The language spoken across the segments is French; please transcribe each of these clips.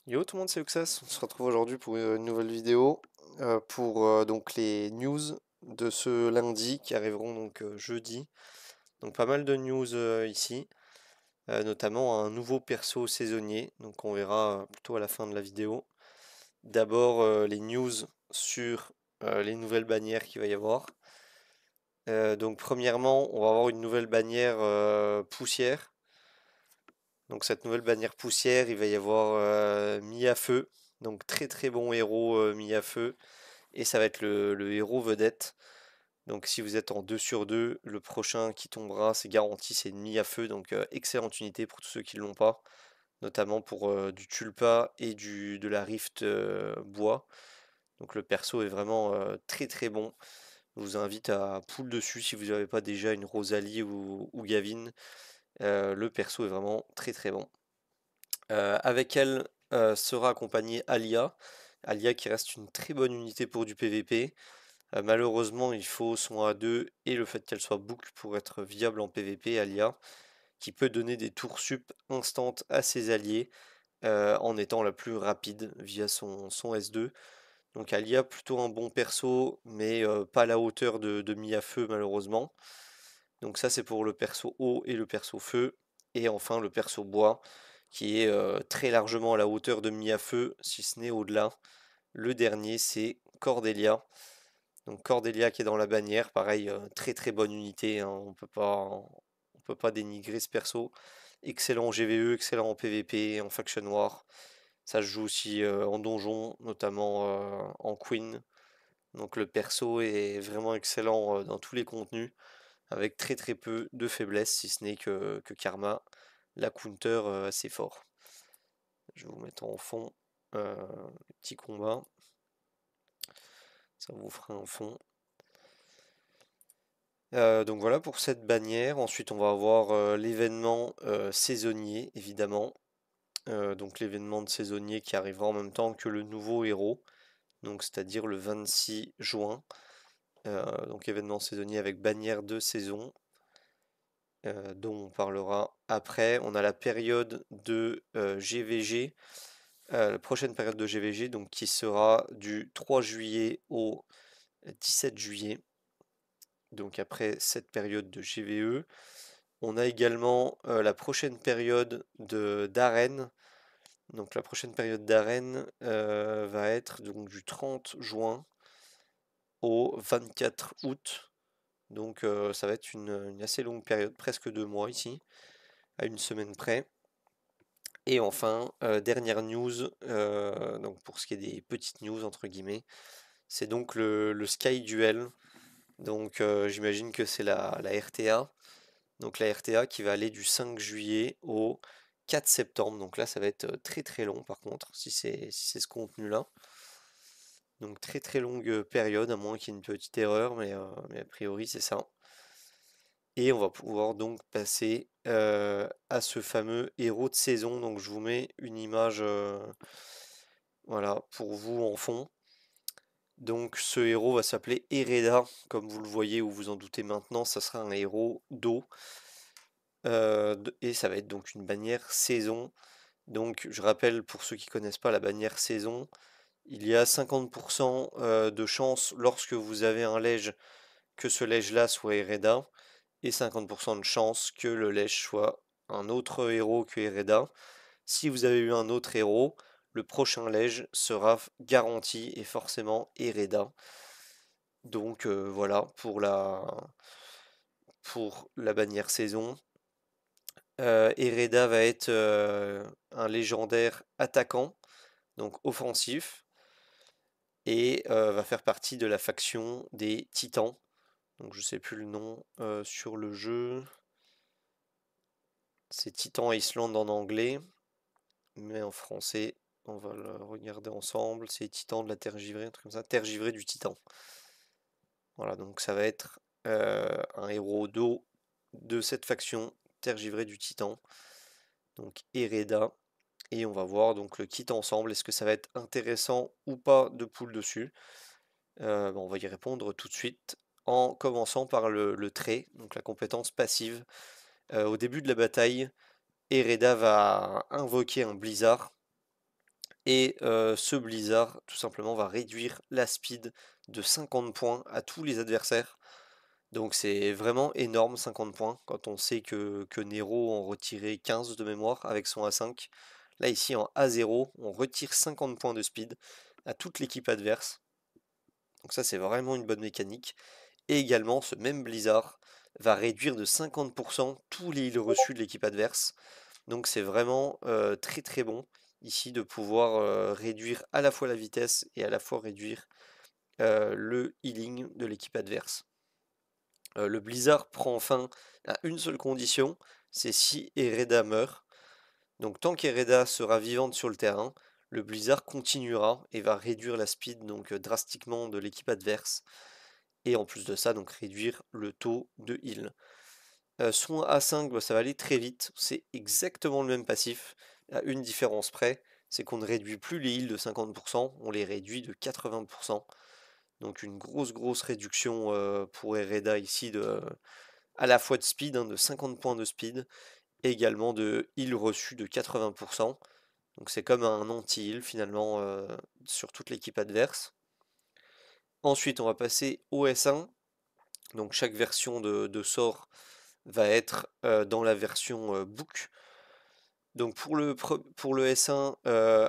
Yo tout le monde, c'est Uxas. On se retrouve aujourd'hui pour une nouvelle vidéo pour donc les news de ce lundi qui arriveront donc jeudi. Donc pas mal de news ici, notamment un nouveau perso saisonnier. Donc on verra plutôt à la fin de la vidéo. D'abord les news sur les nouvelles bannières qu'il va y avoir. Donc premièrement, on va avoir une nouvelle bannière poussière. Donc cette nouvelle bannière poussière, il va y avoir Mia-Feu. Donc très très bon héros Mia-Feu. Et ça va être le héros vedette. Donc si vous êtes en 2 sur 2, le prochain qui tombera, c'est garanti, c'est une Mia-Feu. Donc excellente unité pour tous ceux qui ne l'ont pas. Notamment pour du Tulpa et de la Rift bois. Donc le perso est vraiment très très bon. Je vous invite à pull dessus si vous n'avez pas déjà une Rosalie ou Gavin. Le perso est vraiment très très bon. Avec elle sera accompagnée Alia. Alia qui reste une très bonne unité pour du PVP. Malheureusement, il faut son A2 et le fait qu'elle soit boucle pour être viable en PVP, Alia, qui peut donner des tours sup instantes à ses alliés en étant la plus rapide via son S2. Donc Alia, plutôt un bon perso, mais pas à la hauteur de Mia-Feu malheureusement. Donc ça c'est pour le perso eau et le perso feu. Et enfin le perso bois, qui est très largement à la hauteur de Mia-Feu, si ce n'est au-delà. Le dernier c'est Cordelia. Donc Cordelia qui est dans la bannière, pareil, très très bonne unité, hein, on peut pas dénigrer ce perso. Excellent en GVE, excellent en PVP, en Faction War. Ça se joue aussi en donjon, notamment en Queen. Donc le perso est vraiment excellent dans tous les contenus, avec très très peu de faiblesses, si ce n'est que Karma, la counter assez fort. Je vais vous mettre en fond petit combat, ça vous fera un fond. Donc voilà pour cette bannière. Ensuite, on va avoir l'événement saisonnier, évidemment. Donc l'événement de saisonnier qui arrivera en même temps que le nouveau héros, donc c'est-à-dire le 26 juin. Donc événement saisonnier avec bannière de saison, dont on parlera après. On a la période de GVG, la prochaine période de GVG, donc qui sera du 3 juillet au 17 juillet. Donc après cette période de GVE. On a également la prochaine période d'arène. Donc la prochaine période d'arène va être donc du 30 juin au 24 août. Donc ça va être une assez longue période, presque 2 mois ici, à une semaine près. Et enfin, dernière news, donc pour ce qui est des petites news entre guillemets, c'est donc le Sky Duel. Donc j'imagine que c'est la RTA. Donc la RTA qui va aller du 5 juillet au 4 septembre. Donc là, ça va être très très long par contre, si c'est ce contenu-là. Donc très très longue période, à moins qu'il y ait une petite erreur, mais a priori c'est ça. Et on va pouvoir donc passer à ce fameux héros de saison. Donc je vous mets une image voilà, pour vous en fond. Donc ce héros va s'appeler Hereda, comme vous le voyez ou vous en doutez maintenant, ça sera un héros d'eau. Et ça va être donc une bannière saison. Donc je rappelle pour ceux qui connaissent pas la bannière saison, il y a 50% de chance lorsque vous avez un lège que ce lège-là soit Hereda et 50% de chance que le lège soit un autre héros que Hereda. Si vous avez eu un autre héros, le prochain lège sera garanti et forcément Hereda. Donc voilà pour la bannière saison. Hereda va être un légendaire attaquant, donc offensif, et va faire partie de la faction des Titans. Donc je sais plus le nom sur le jeu. C'est Titan Island en anglais, mais en français, on va le regarder ensemble. C'est Titan de la Terre givrée, un truc comme ça. Terre givrée du Titan. Voilà, donc ça va être un héros d'eau de cette faction, Terre givrée du Titan. Donc Hereda. Et on va voir donc le kit ensemble. Est-ce que ça va être intéressant ou pas de pool dessus? On va y répondre tout de suite en commençant par le trait, donc la compétence passive. Au début de la bataille, Hereda va invoquer un blizzard Et ce blizzard, tout simplement, va réduire la speed de 50 points à tous les adversaires. Donc c'est vraiment énorme, 50 points, quand on sait que Nero en retirait 15 de mémoire avec son A5. Là ici en A0, on retire 50 points de speed à toute l'équipe adverse. Donc ça c'est vraiment une bonne mécanique. Et également ce même blizzard va réduire de 50% tous les heals reçus de l'équipe adverse. Donc c'est vraiment très très bon ici de pouvoir réduire à la fois la vitesse et à la fois réduire le healing de l'équipe adverse. Le blizzard prend fin à une seule condition, c'est si Hereda meurt. Donc tant qu'Hereda sera vivante sur le terrain, le blizzard continuera et va réduire la speed donc drastiquement de l'équipe adverse. Et en plus de ça, donc réduire le taux de heal. Son A5, bah, ça va aller très vite, c'est exactement le même passif, à une différence près, c'est qu'on ne réduit plus les heals de 50%, on les réduit de 80%. Donc une grosse réduction pour Hereda ici à la fois de speed, hein, de 50 points de speed, et également de heal reçu de 80%. Donc c'est comme un anti-heal finalement sur toute l'équipe adverse. Ensuite on va passer au S1, donc chaque version de sort va être dans la version book. Donc pour le S1,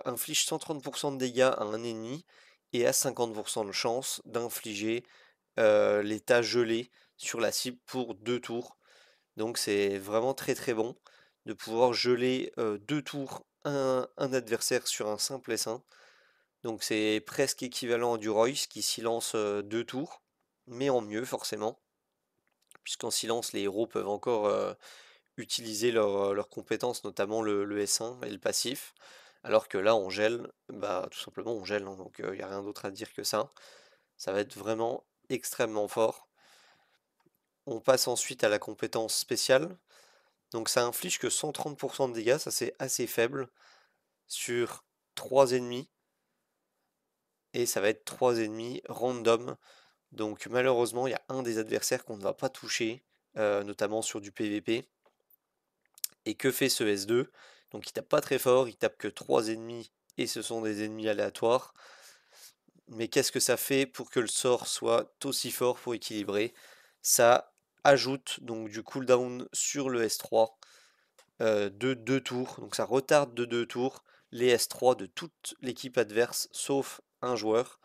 inflige 130% de dégâts à un ennemi et a 50% de chance d'infliger l'état gelé sur la cible pour 2 tours. Donc c'est vraiment très très bon de pouvoir geler 2 tours un adversaire sur un simple S1. Donc c'est presque équivalent à du Royce qui silence 2 tours, mais en mieux forcément, puisqu'en silence les héros peuvent encore utiliser leurs compétences, notamment le S1 et le passif. Alors que là, on gèle, bah tout simplement on gèle, hein, donc il n'y a rien d'autre à dire que ça. Ça va être vraiment extrêmement fort. On passe ensuite à la compétence spéciale. Donc ça inflige que 130% de dégâts, ça c'est assez faible, sur 3 ennemis. Et ça va être 3 ennemis random. Donc malheureusement, il y a un des adversaires qu'on ne va pas toucher, notamment sur du PVP. Et que fait ce S2? Donc il tape pas très fort, il tape que 3 ennemis et ce sont des ennemis aléatoires. Mais qu'est-ce que ça fait pour que le sort soit aussi fort pour équilibrer? Ça ajoute donc du cooldown sur le S3 de 2 tours. Donc ça retarde de 2 tours les S3 de toute l'équipe adverse sauf un joueur.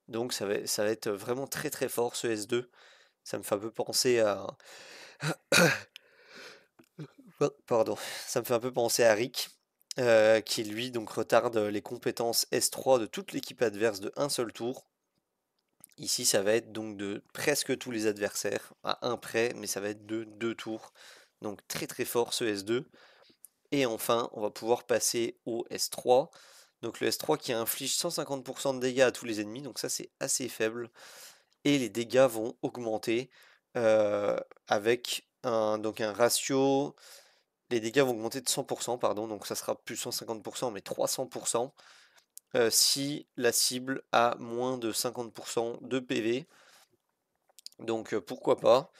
Donc ça va être vraiment très très fort ce S2. Ça me fait un peu penser à... Pardon, ça me fait un peu penser à Rick, qui lui donc retarde les compétences S3 de toute l'équipe adverse de un seul tour. Ici, ça va être donc de presque tous les adversaires, à un près, mais ça va être de 2 tours. Donc très très fort ce S2. Et enfin, on va pouvoir passer au S3. Donc le S3 qui inflige 150% de dégâts à tous les ennemis, donc ça c'est assez faible. Et les dégâts vont augmenter avec donc un ratio. Les dégâts vont augmenter de 100%, pardon, donc ça sera plus 150%, mais 300% si la cible a moins de 50% de PV. Donc pourquoi pas.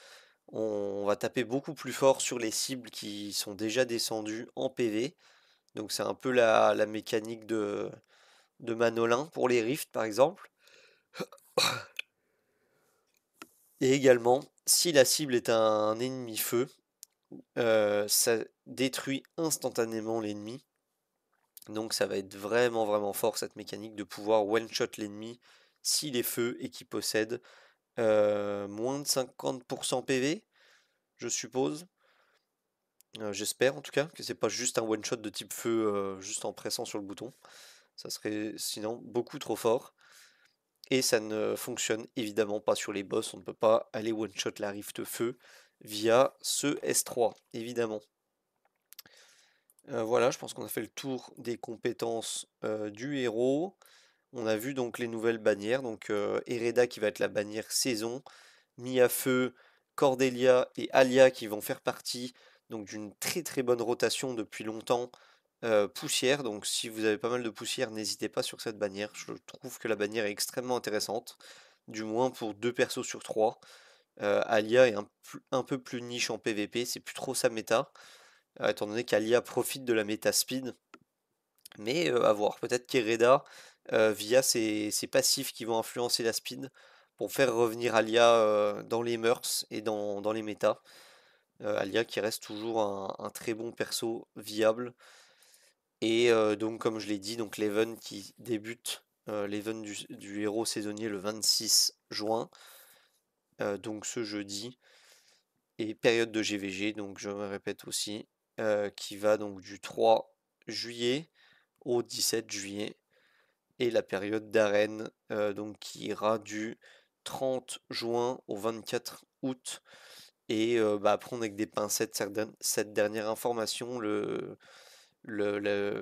On va taper beaucoup plus fort sur les cibles qui sont déjà descendues en PV. Donc c'est un peu la mécanique de Manolin pour les rifts par exemple. Et également, si la cible est un ennemi feu, ça détruit instantanément l'ennemi. Donc ça va être vraiment fort cette mécanique de pouvoir one-shot l'ennemi s'il est feu et qu'il possède moins de 50% PV, je suppose. J'espère en tout cas que c'est pas juste un one-shot de type feu juste en pressant sur le bouton. Ça serait sinon beaucoup trop fort. Et ça ne fonctionne évidemment pas sur les boss. On ne peut pas aller one-shot la rift feu via ce S3, évidemment. Voilà, je pense qu'on a fait le tour des compétences du héros. On a vu donc les nouvelles bannières. Donc Hereda qui va être la bannière saison. Mis à feu, Cordelia et Alia qui vont faire partie donc d'une très bonne rotation depuis longtemps. Poussière, donc si vous avez pas mal de poussière, n'hésitez pas sur cette bannière. Je trouve que la bannière est extrêmement intéressante, du moins pour 2 persos sur 3. Alia est un peu plus niche en PVP, c'est plus trop sa méta, étant donné qu'Alia profite de la méta speed. Mais à voir, peut-être qu'Hereda, via ses passifs qui vont influencer la speed, pour faire revenir Alia dans les mœurs et dans les méta. Alia qui reste toujours un très bon perso viable. Et donc comme je l'ai dit, donc l'event qui débute, l'event du héros saisonnier le 26 juin, donc ce jeudi, et période de GVG, donc je me répète aussi, qui va donc du 3 juillet au 17 juillet, et la période d'arène donc qui ira du 30 juin au 24 août. Et à prendre avec des pincettes cette dernière information, le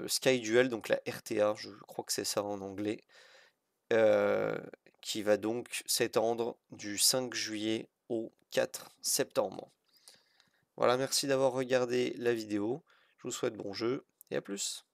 Sky Duel, donc la RTA, je crois que c'est ça en anglais, euh, qui va donc s'étendre du 5 juillet au 4 septembre. Voilà, merci d'avoir regardé la vidéo, je vous souhaite bon jeu et à plus.